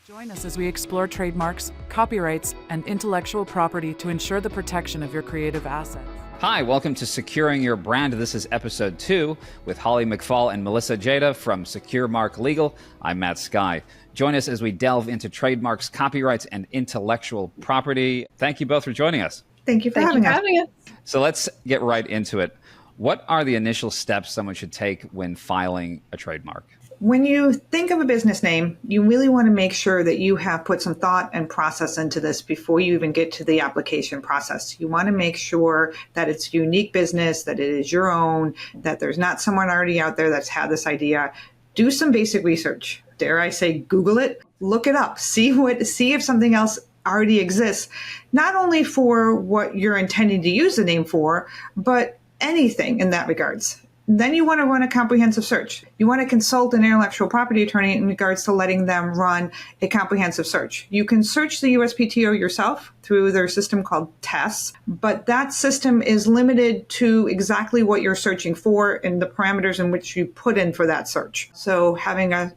Join us as we explore trademarks, copyrights, and intellectual property to ensure the protection of your creative assets. Hi, welcome to Securing Your Brand. This is episode 2 with Holly McFall and Melissa Jada from Trademark Legal. I'm Matt Skye. Join us as we delve into trademarks, copyrights, and intellectual property. Thank you both for joining us. Thank you for having us. So let's get right into it. What are the initial steps someone should take when filing a trademark? When you think of a business name, you really want to make sure that you have put some thought and process into this before you even get to the application process. You want to make sure that it's a unique business, that it is your own, that there's not someone already out there that's had this idea. Do some basic research. Dare I say, Google it, look it up, see if something else already exists, not only for what you're intending to use the name for, but anything in that regards. Then you want to run a comprehensive search. You want to consult an intellectual property attorney in regards to letting them run a comprehensive search. You can search the USPTO yourself through their system called TESS, but that system is limited to exactly what you're searching for and the parameters in which you put in for that search. So having a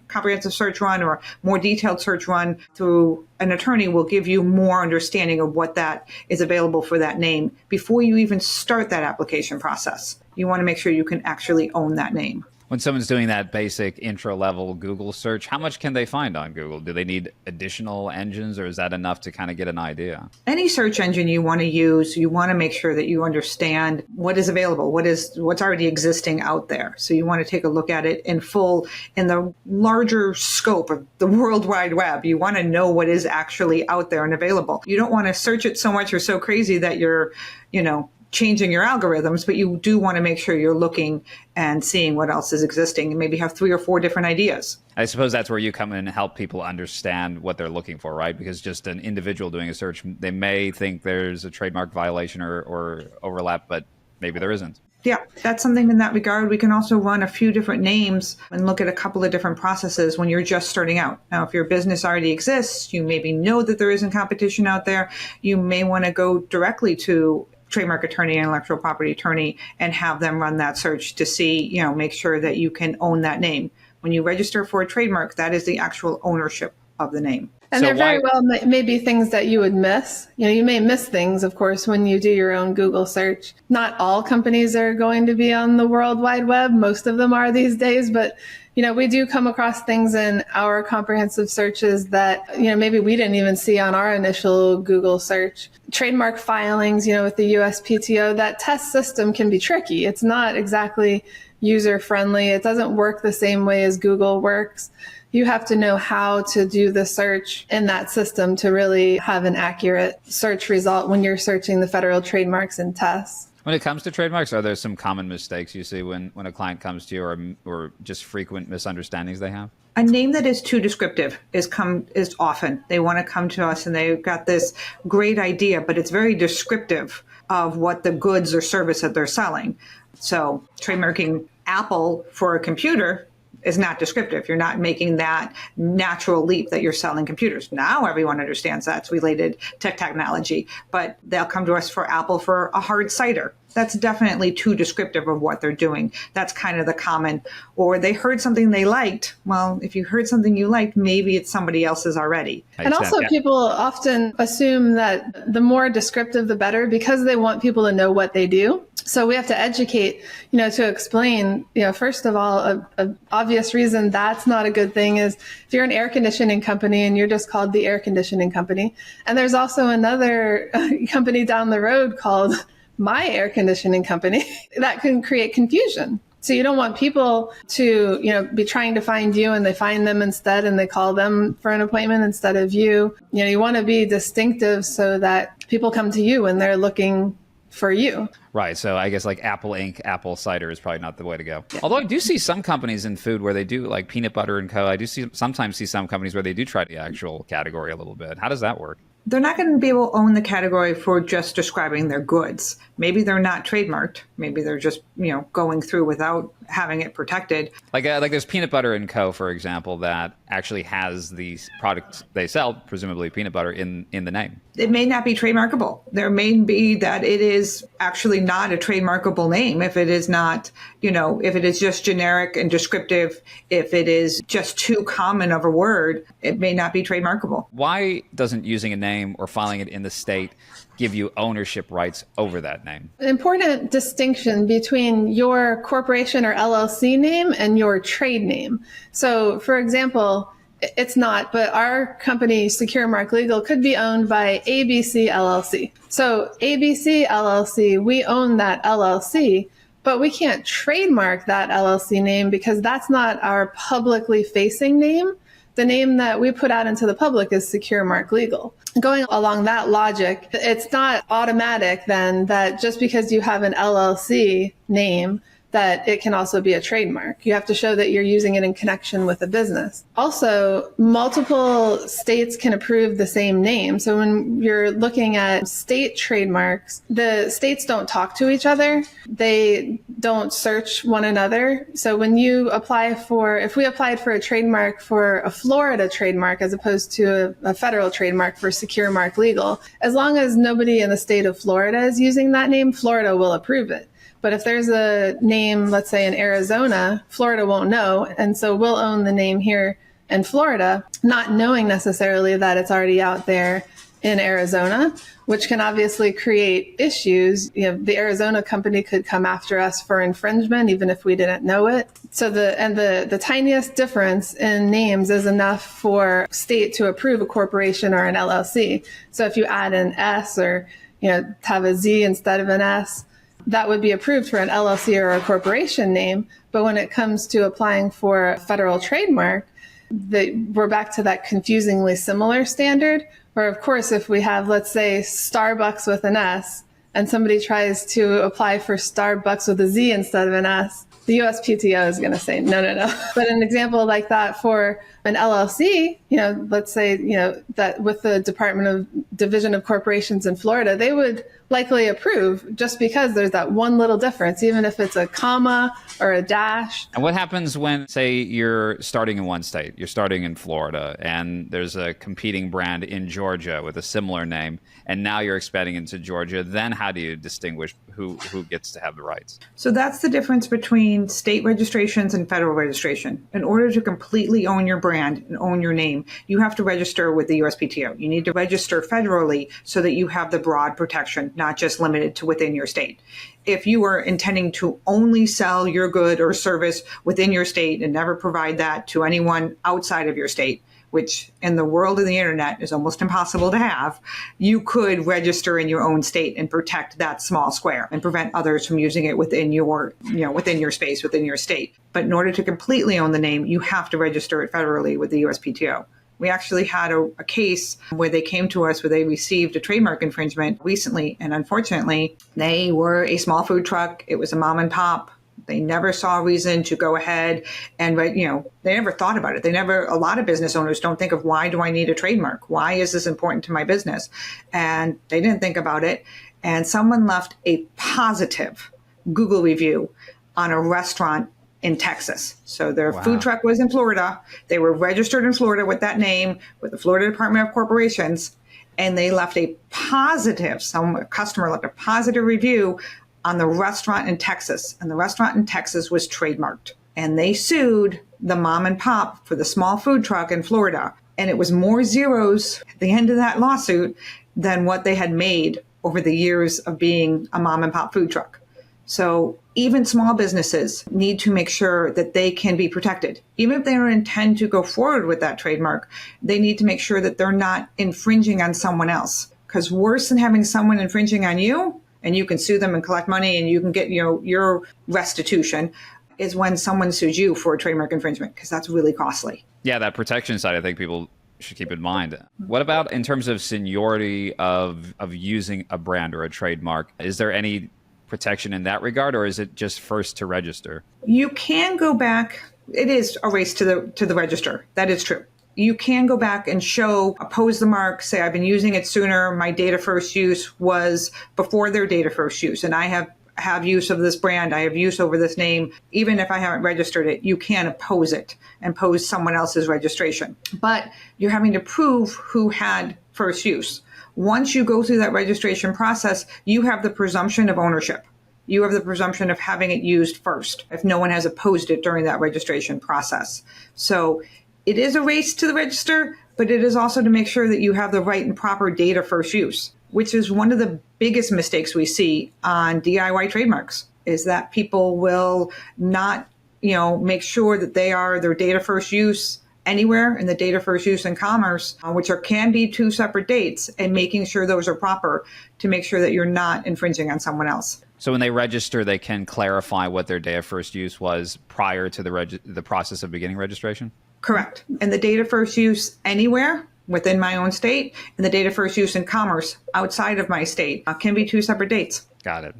comprehensive search run or a more detailed search run through an attorney will give you more understanding of what that is available for that name before you even start that application process. You want to make sure you can actually own that name. When someone's doing that basic intro level Google search, how much can they find on Google? Do they need additional engines, or is that enough to kind of get an idea? Any search engine you want to use, you want to make sure that you understand what is available, what's already existing out there. So you want to take a look at it in full, in the larger scope of the World Wide Web. You want to know what is actually out there and available. You don't want to search it so much or so crazy that you're, changing your algorithms, but you do want to make sure you're looking and seeing what else is existing and maybe have 3 or 4 different ideas. I suppose that's where you come in and help people understand what they're looking for, right? Because just an individual doing a search, they may think there's a trademark violation or overlap, but maybe there isn't. Yeah, that's something in that regard. We can also run a few different names and look at a couple of different processes when you're just starting out. Now, if your business already exists, you maybe know that there isn't competition out there. You may want to go directly to trademark attorney, intellectual property attorney, and have them run that search to see, make sure that you can own that name. When you register for a trademark, that is the actual ownership of the name. And there very well may be things that you would miss. You may miss things, of course, when you do your own Google search. Not all companies are going to be on the World Wide Web. Most of them are these days, but we do come across things in our comprehensive searches that, maybe we didn't even see on our initial Google search. Trademark filings, with the USPTO, that test system can be tricky. It's not exactly user-friendly. It doesn't work the same way as Google works. You have to know how to do the search in that system to really have an accurate search result when you're searching the federal trademarks and tests. When it comes to trademarks, are there some common mistakes you see when a client comes to you, or just frequent misunderstandings they have? A name that is too descriptive is often. They want to come to us and they've got this great idea, but it's very descriptive of what the goods or service that they're selling. So trademarking Apple for a computer is not descriptive. You're not making that natural leap that you're selling computers. Now everyone understands that's related to technology, but they'll come to us for Apple for a hard cider. That's definitely too descriptive of what they're doing. That's kind of the common. Or they heard something they liked. Well, if you heard something you liked, maybe it's somebody else's already. And also people often assume that the more descriptive, the better, because they want people to know what they do. So we have to educate, to explain, first of all, a obvious reason that's not a good thing is if you're an air conditioning company and you're just called the air conditioning company. And there's also another company down the road called my air conditioning company that can create confusion. So you don't want people to, be trying to find you and they find them instead and they call them for an appointment instead of you. You want to be distinctive so that people come to you when they're looking for you. Right. So I guess like Apple Inc., apple cider is probably not the way to go. Yeah. Although I do see some companies in food where they do like peanut butter and co. I do sometimes see some companies where they do try the actual category a little bit. How does that work? They're not going to be able to own the category for just describing their goods. Maybe they're not trademarked. Maybe they're just, going through without having it protected. Like there's Peanut Butter and Co., for example, that actually has these products they sell, presumably peanut butter, in the name. It may not be trademarkable. There may be that it is actually not a trademarkable name if it is not, if it is just generic and descriptive, if it is just too common of a word, it may not be trademarkable. Why doesn't using a name or filing it in the state give you ownership rights over that name? An important distinction between your corporation or LLC name and your trade name. So, for example, it's not, but our company, Secure Mark Legal, could be owned by ABC LLC. So ABC LLC, we own that LLC, but we can't trademark that LLC name because that's not our publicly facing name. The name that we put out into the public is Secure Mark Legal. Going along that logic, it's not automatic then that just because you have an LLC name, that it can also be a trademark. You have to show that you're using it in connection with a business. Also, multiple states can approve the same name. So when you're looking at state trademarks, the states don't talk to each other. They don't search one another. So when you if we applied for a trademark for a Florida trademark as opposed to a federal trademark for Secure Mark Legal, as long as nobody in the state of Florida is using that name, Florida will approve it. But if there's a name, let's say in Arizona, Florida won't know. And so we'll own the name here in Florida, not knowing necessarily that it's already out there in Arizona, which can obviously create issues. The Arizona company could come after us for infringement, even if we didn't know it. So the tiniest difference in names is enough for state to approve a corporation or an LLC. So if you add an S or, have a Z instead of an S, that would be approved for an LLC or a corporation name. But when it comes to applying for a federal trademark, we're back to that confusingly similar standard, where of course, if we have, let's say, Starbucks with an S, and somebody tries to apply for Starbucks with a Z instead of an S, the USPTO is going to say, no. But an example like that for an LLC, let's say, that with the Division of Corporations in Florida, they would likely approve just because there's that one little difference, even if it's a comma or a dash. And what happens when, say, you're starting in one state, you're starting in Florida, and there's a competing brand in Georgia with a similar name, and now you're expanding into Georgia? Then how do you distinguish who gets to have the rights? So that's the difference between state registrations and federal registration. In order to completely own your brand and own your name, you have to register with the USPTO. You need to register federally so that you have the broad protection, not just limited to within your state. If you are intending to only sell your good or service within your state and never provide that to anyone outside of your state, which in the world of the internet is almost impossible to have, you could register in your own state and protect that small square and prevent others from using it within your, within your space, within your state. But in order to completely own the name, you have to register it federally with the USPTO. We actually had a case where they came to us where they received a trademark infringement recently. And unfortunately, they were a small food truck. It was a mom and pop. They never saw a reason to go ahead and, they never thought about it. A lot of business owners don't think of, why do I need a trademark? Why is this important to my business? And they didn't think about it. And someone left a positive Google review on a restaurant in Texas. So their food truck was in Florida. They were registered in Florida with that name, with the Florida Department of Corporations, and they left a positive, some customer left a positive review on the restaurant in Texas. And the restaurant in Texas was trademarked. And they sued the mom and pop for the small food truck in Florida. And it was more zeros at the end of that lawsuit than what they had made over the years of being a mom and pop food truck. So even small businesses need to make sure that they can be protected. Even if they don't intend to go forward with that trademark, they need to make sure that they're not infringing on someone else. Because worse than having someone infringing on you, and you can sue them and collect money and you can get your restitution, is when someone sues you for a trademark infringement, because that's really costly. Yeah, that protection side, I think people should keep in mind. What about in terms of seniority of using a brand or a trademark? Is there any protection in that regard, or is it just first to register? You can go back. It is a race to the register. That is true. You can go back and oppose the mark, say, I've been using it sooner. My date of first use was before their date of first use. And I have have use of this brand, I have use over this name. Even if I haven't registered it, you can oppose it and pose someone else's registration. But you're having to prove who had first use. Once you go through that registration process, you have the presumption of ownership. You have the presumption of having it used first if no one has opposed it during that registration process. So it is a race to the register, but it is also to make sure that you have the right and proper date of first use, which is one of the biggest mistakes we see on DIY trademarks, is that people will not, make sure that they are their date of first use anywhere in the date of first use in commerce, which can be two separate dates, and making sure those are proper to make sure that you're not infringing on someone else. So when they register, they can clarify what their day of first use was prior to the process of beginning registration? Correct. And the date of first use anywhere within my own state and the date of first use in commerce outside of my state can be two separate dates. Got it.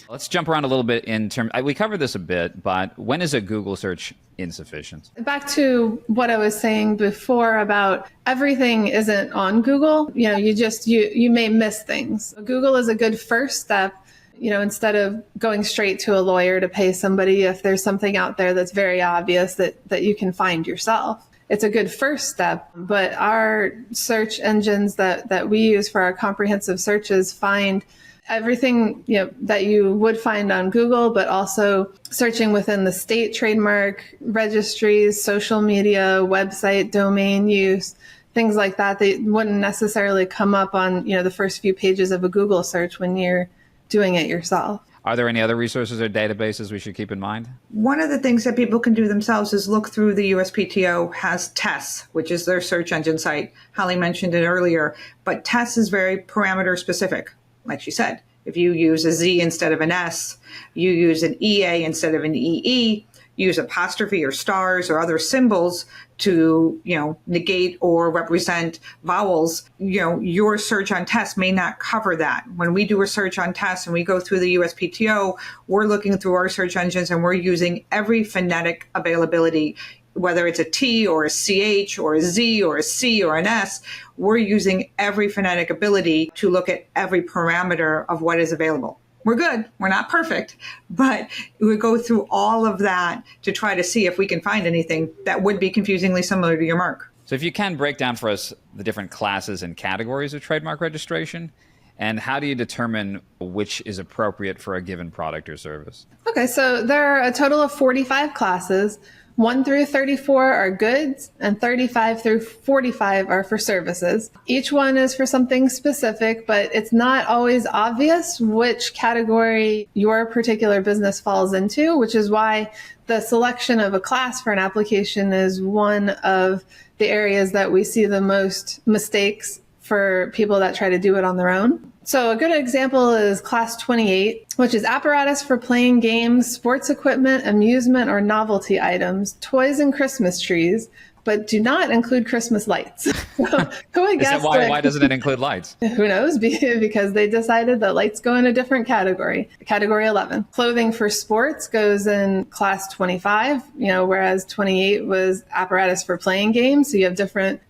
Let's jump around a little bit in terms. We covered this a bit, but when is a Google search insufficient? Back to what I was saying before about everything isn't on Google. You may miss things. Google is a good first step. Instead of going straight to a lawyer to pay somebody if there's something out there that's very obvious that you can find yourself. It's a good first step, but our search engines that we use for our comprehensive searches find everything that you would find on Google, but also searching within the state trademark registries, social media, website, domain use, things like that. They wouldn't necessarily come up on the first few pages of a Google search when you're doing it yourself. Are there any other resources or databases we should keep in mind? One of the things that people can do themselves is look through the USPTO has TESS, which is their search engine site. Holly mentioned it earlier, but TESS is very parameter specific. Like she said, if you use a Z instead of an S, you use an EA instead of an EE, use apostrophe or stars or other symbols to, negate or represent vowels, your search on TESS may not cover that. When we do a search on TESS and we go through the USPTO, we're looking through our search engines and we're using every phonetic availability, whether it's a T or a CH or a Z or a C or an S, we're using every phonetic ability to look at every parameter of what is available. We're good. We're not perfect, but we go through all of that to try to see if we can find anything that would be confusingly similar to your mark. So if you can break down for us the different classes and categories of trademark registration, and how do you determine which is appropriate for a given product or service? Okay, so there are a total of 45 classes. 1 through 34 are goods, and 35 through 45 are for services. Each one is for something specific, but it's not always obvious which category your particular business falls into, which is why the selection of a class for an application is one of the areas that we see the most mistakes for people that try to do it on their own. So a good example is class 28, which is apparatus for playing games, sports equipment, amusement, or novelty items, toys and Christmas trees, but do not include Christmas lights. So, who would guess? Why doesn't it include lights? Who knows? Because they decided that lights go in a different category, category 11. Clothing for sports goes in class 25, whereas 28 was apparatus for playing games. So you have different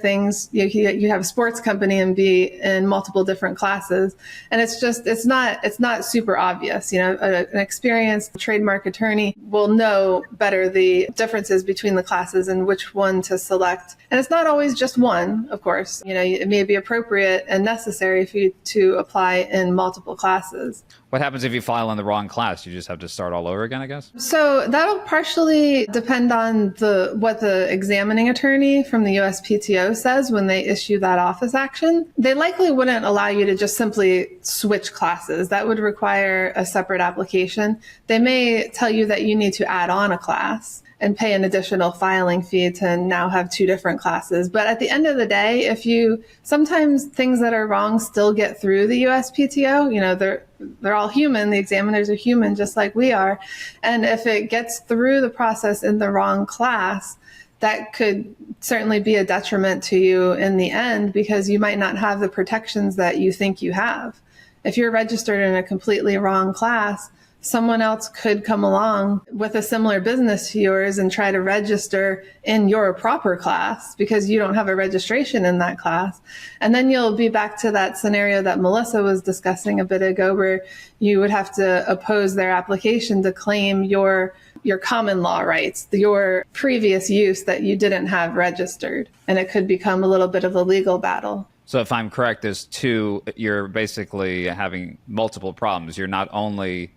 things. You have a sports company and be in multiple different classes. And it's not super obvious. An experienced trademark attorney will know better the differences between the classes and which one to select. And it's not always just one, of course. It may be appropriate and necessary for you to apply in multiple classes. What happens if you file in the wrong class? You just have to start all over again, I guess? So that'll partially depend on what the examining attorney from the USPTO says when they issue that office action. They likely wouldn't allow you to just simply switch classes. That would require a separate application. They may tell you that you need to add on a class and pay an additional filing fee to now have two different classes. But at the end of the day, sometimes things that are wrong still get through the USPTO, they're all human. The examiners are human, just like we are. And if it gets through the process in the wrong class, that could certainly be a detriment to you in the end, because you might not have the protections that you think you have. If you're registered in a completely wrong class, someone else could come along with a similar business to yours and try to register in your proper class because you don't have a registration in that class. And then you'll be back to that scenario that Melissa was discussing a bit ago, where you would have to oppose their application to claim your common law rights, your previous use that you didn't have registered. And it could become a little bit of a legal battle. So if I'm correct, you're basically having multiple problems. You're not only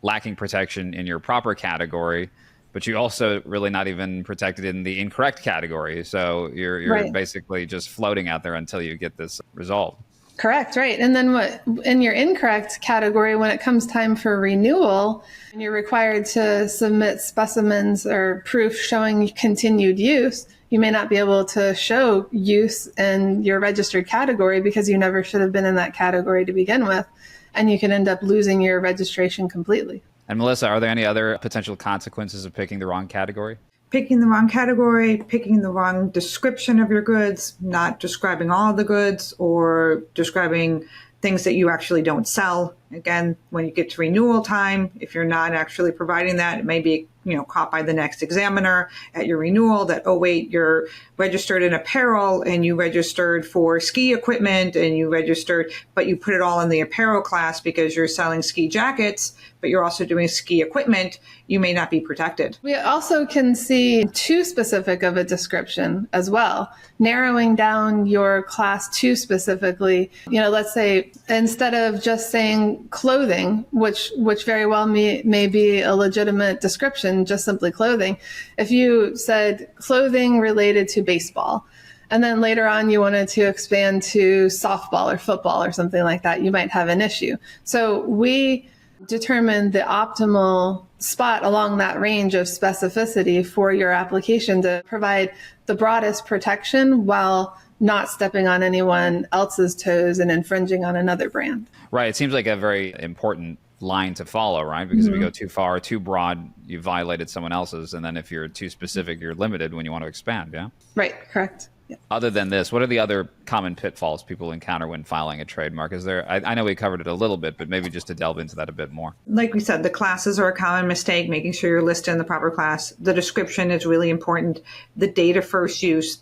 lacking protection in your proper category, but you also really not even protected in the incorrect category. So you're Right. basically just floating out there until you get this resolved. Correct, right. And then in your incorrect category, when it comes time for renewal, and you're required to submit specimens or proof showing continued use, you may not be able to show use in your registered category because you never should have been in that category to begin with. And you can end up losing your registration completely. And Melissa, are there any other potential consequences of picking the wrong category? Picking the wrong category, picking the wrong description of your goods, not describing all of the goods, or describing things that you actually don't sell. Again, when you get to renewal time, if you're not actually providing that, it may be caught by the next examiner at your renewal that, oh, wait, you're registered in apparel and you registered for ski equipment and you registered, but you put it all in the apparel class because you're selling ski jackets, but you're also doing ski equipment, you may not be protected. We also can see too specific of a description as well, narrowing down your class too specifically. Let's say instead of just saying clothing, which very well may be a legitimate description, just simply clothing. If you said clothing related to baseball, and then later on you wanted to expand to softball or football or something like that, you might have an issue. So we determine the optimal spot along that range of specificity for your application to provide the broadest protection while not stepping on anyone else's toes and infringing on another brand. Right. It seems like a very important line to follow, right? Because if you go too far, too broad, you violated someone else's. And then if you're too specific, you're limited when you want to expand. Yeah. Right. Correct. Yeah. Other than this, what are the other common pitfalls people encounter when filing a trademark? Is there, I know we covered it a little bit, but maybe just to delve into that a bit more. Like we said, the classes are a common mistake, making sure you're listed in the proper class. The description is really important. The data first use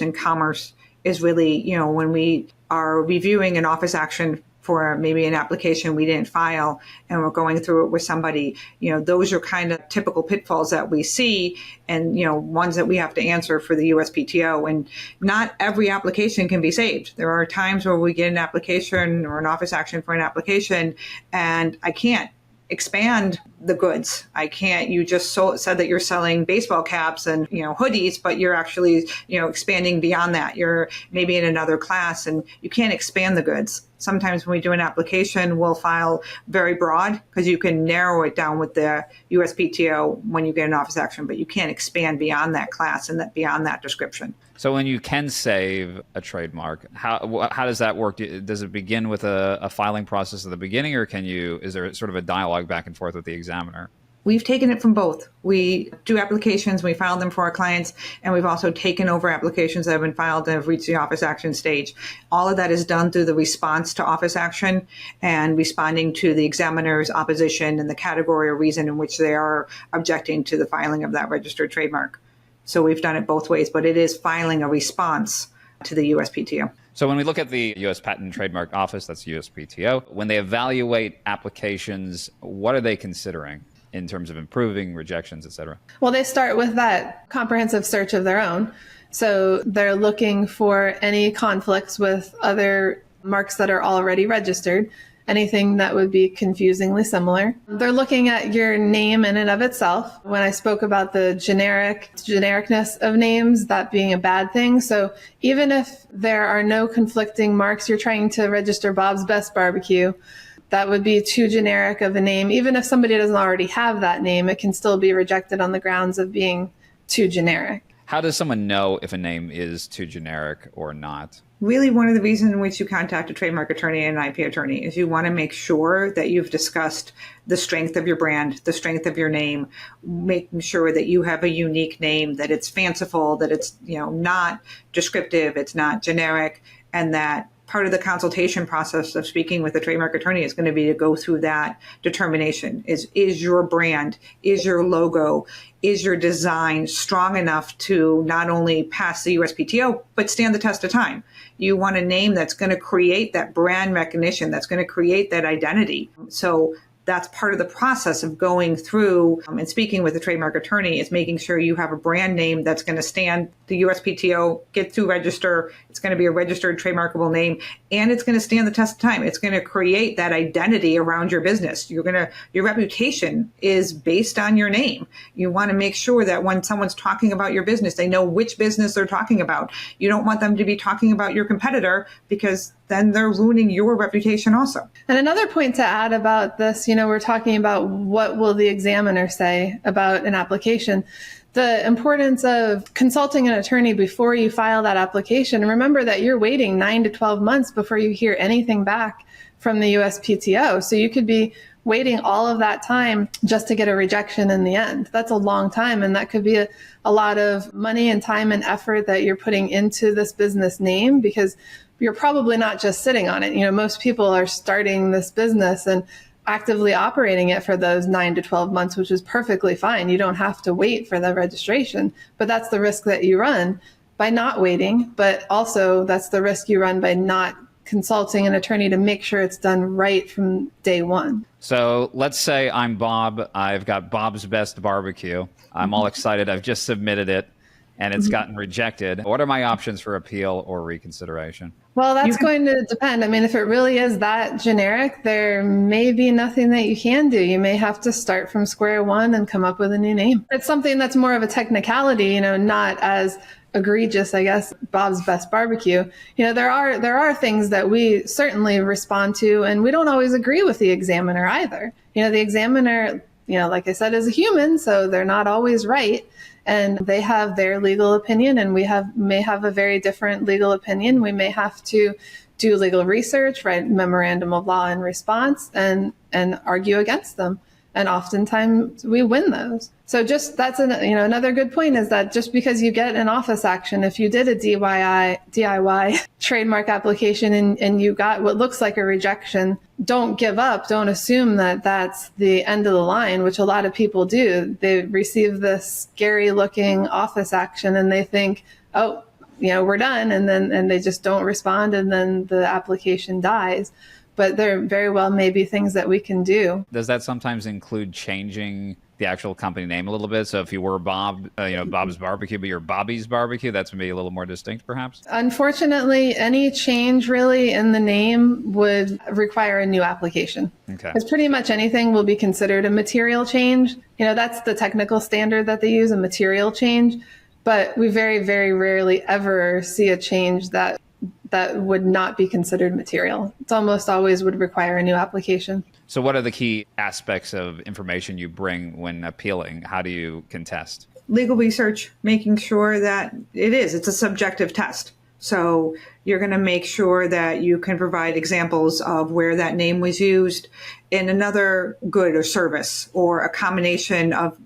in commerce is really, when we are reviewing an office action for maybe an application we didn't file and we're going through it with somebody, those are kind of typical pitfalls that we see and, ones that we have to answer for the USPTO. And not every application can be saved. There are times where we get an application or an office action for an application and I can't expand the goods. You just said that you're selling baseball caps and, hoodies, but you're actually, expanding beyond that. You're maybe in another class and you can't expand the goods. Sometimes when we do an application, we'll file very broad because you can narrow it down with the USPTO when you get an office action, but you can't expand beyond that class and beyond that description. So when you can save a trademark, how does that work? Does it begin with a filing process at the beginning, or is there sort of a dialogue back and forth with the examiner? We've taken it from both. We do applications, we file them for our clients, and we've also taken over applications that have been filed and have reached the office action stage. All of that is done through the response to office action and responding to the examiner's opposition and the category or reason in which they are objecting to the filing of that registered trademark. So we've done it both ways, but it is filing a response to the USPTO. So when we look at the U.S. Patent and Trademark Office, that's USPTO, when they evaluate applications, what are they considering in terms of improving, rejections, et cetera? Well, they start with that comprehensive search of their own. So they're looking for any conflicts with other marks that are already registered, anything that would be confusingly similar. They're looking at your name in and of itself. When I spoke about the genericness of names, that being a bad thing. So even if there are no conflicting marks, you're trying to register Bob's Best Barbecue, that would be too generic of a name. Even if somebody doesn't already have that name, it can still be rejected on the grounds of being too generic. How does someone know if a name is too generic or not? Really, one of the reasons in which you contact a trademark attorney and an IP attorney is you want to make sure that you've discussed the strength of your brand, the strength of your name, making sure that you have a unique name, that it's fanciful, that it's not descriptive, it's not generic, and that part of the consultation process of speaking with a trademark attorney is going to be to go through that determination. Is your brand, is your logo, is your design strong enough to not only pass the USPTO, but stand the test of time? You want a name that's going to create that brand recognition, that's going to create that identity. So that's part of the process of going through and speaking with a trademark attorney, is making sure you have a brand name that's going to stand the USPTO, get through register. It's going to be a registered trademarkable name, and it's going to stand the test of time. It's going to create that identity around your business. Your reputation is based on your name. You want to make sure that when someone's talking about your business, they know which business they're talking about. You don't want them to be talking about your competitor, because then they're ruining your reputation also. And another point to add about this, we're talking about what will the examiner say about an application. The importance of consulting an attorney before you file that application. And remember that you're waiting 9 to 12 months before you hear anything back from the USPTO. So you could be waiting all of that time just to get a rejection in the end. That's a long time, and that could be a lot of money and time and effort that you're putting into this business name, because you're probably not just sitting on it. Most people are starting this business and actively operating it for those 9 to 12 months, which is perfectly fine. You don't have to wait for the registration, but that's the risk that you run by not waiting. But also that's the risk you run by not consulting an attorney to make sure it's done right from day one. So let's say I'm Bob. I've got Bob's Best Barbecue. I'm all excited. I've just submitted it, and it's gotten rejected. What are my options for appeal or reconsideration? Well, that's going to depend. I mean, if it really is that generic, there may be nothing that you can do. You may have to start from square one and come up with a new name. It's something that's more of a technicality, not as egregious, I guess. Bob's Best Barbecue. There are things that we certainly respond to, and we don't always agree with the examiner either. The examiner, like I said, is a human, so they're not always right. And they have their legal opinion, and we may have a very different legal opinion. We may have to do legal research, write memorandum of law in response, and argue against them. And oftentimes we win those. So that's another good point, is that just because you get an office action, if you did a DIY trademark application and you got what looks like a rejection, don't give up. Don't assume that that's the end of the line, which a lot of people do. They receive this scary looking office action and they think, oh, we're done. And they just don't respond. And then the application dies. But there very well may be things that we can do. Does that sometimes include changing the actual company name a little bit? So if you were Bob, Bob's Barbecue, but you're Bobby's Barbecue, that's maybe a little more distinct, perhaps? Unfortunately, any change really in the name would require a new application. Okay. Because pretty much anything will be considered a material change. That's the technical standard that they use, a material change. But we very, very rarely ever see a change that would not be considered material. It's almost always would require a new application. So what are the key aspects of information you bring when appealing? How do you contest? Legal research, making sure that it's a subjective test. So you're going to make sure that you can provide examples of where that name was used in another good or service, or a combination of,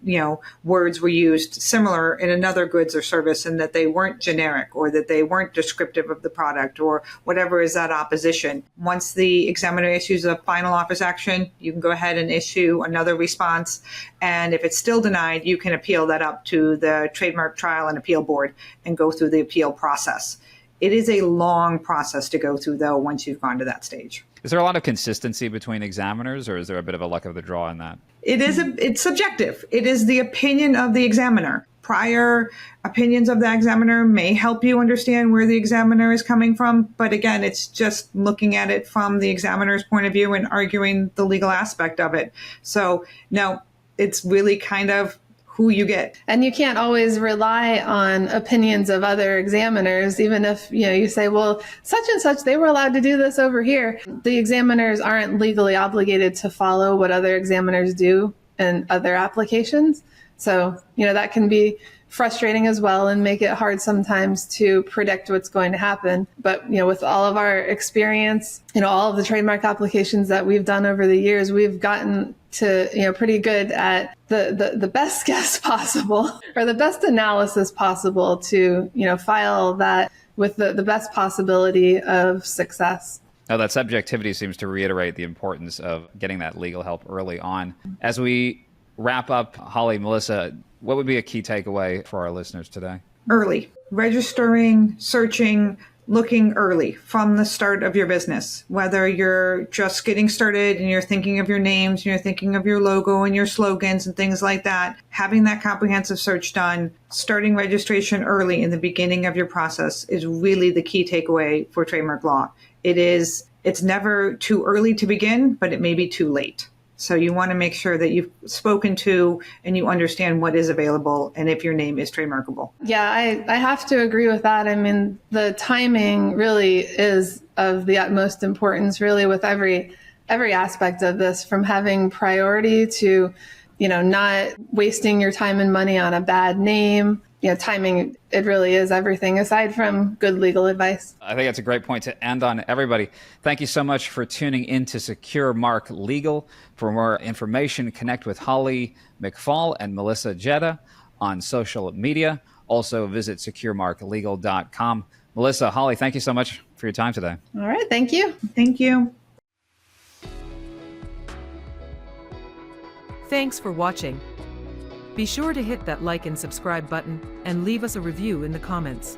words were used similar in another goods or service, and that they weren't generic, or that they weren't descriptive of the product, or whatever is that opposition. Once the examiner issues a final office action, you can go ahead and issue another response. And if it's still denied, you can appeal that up to the Trademark Trial and Appeal Board and go through the appeal process. It is a long process to go through, though, once you've gone to that stage. Is there a lot of consistency between examiners, or is there a bit of a luck of the draw in that? It's subjective. It is the opinion of the examiner. Prior opinions of the examiner may help you understand where the examiner is coming from. But again, it's just looking at it from the examiner's point of view and arguing the legal aspect of it. So, no, it's really kind of who you get. And you can't always rely on opinions of other examiners, even if you say, well, such and such, they were allowed to do this over here. The examiners aren't legally obligated to follow what other examiners do in other applications. So, that can be frustrating as well and make it hard sometimes to predict what's going to happen. But, with all of our experience, all of the trademark applications that we've done over the years, we've gotten to, pretty good at the best guess possible or the best analysis possible to, file that with the best possibility of success. Now, that subjectivity seems to reiterate the importance of getting that legal help early on. As we wrap up, Holly, Melissa, what would be a key takeaway for our listeners today? Early. Registering, searching, looking early from the start of your business. Whether you're just getting started and you're thinking of your names, and you're thinking of your logo and your slogans and things like that, having that comprehensive search done, starting registration early in the beginning of your process is really the key takeaway for trademark law. It's never too early to begin, but it may be too late. So you want to make sure that you've spoken to and you understand what is available and if your name is trademarkable. Yeah, I have to agree with that. I mean, the timing really is of the utmost importance, really, with every aspect of this, from having priority to, not wasting your time and money on a bad name. Timing, it really is everything aside from good legal advice. I think that's a great point to end on. Everybody, thank you so much for tuning in to Secure Mark Legal. For more information, connect with Holly McFall and Melissa Jetta on social media. Also visit securemarklegal.com. Melissa, Holly, thank you so much for your time today. All right. Thank you. Thank you. Thanks for watching. Be sure to hit that like and subscribe button and leave us a review in the comments.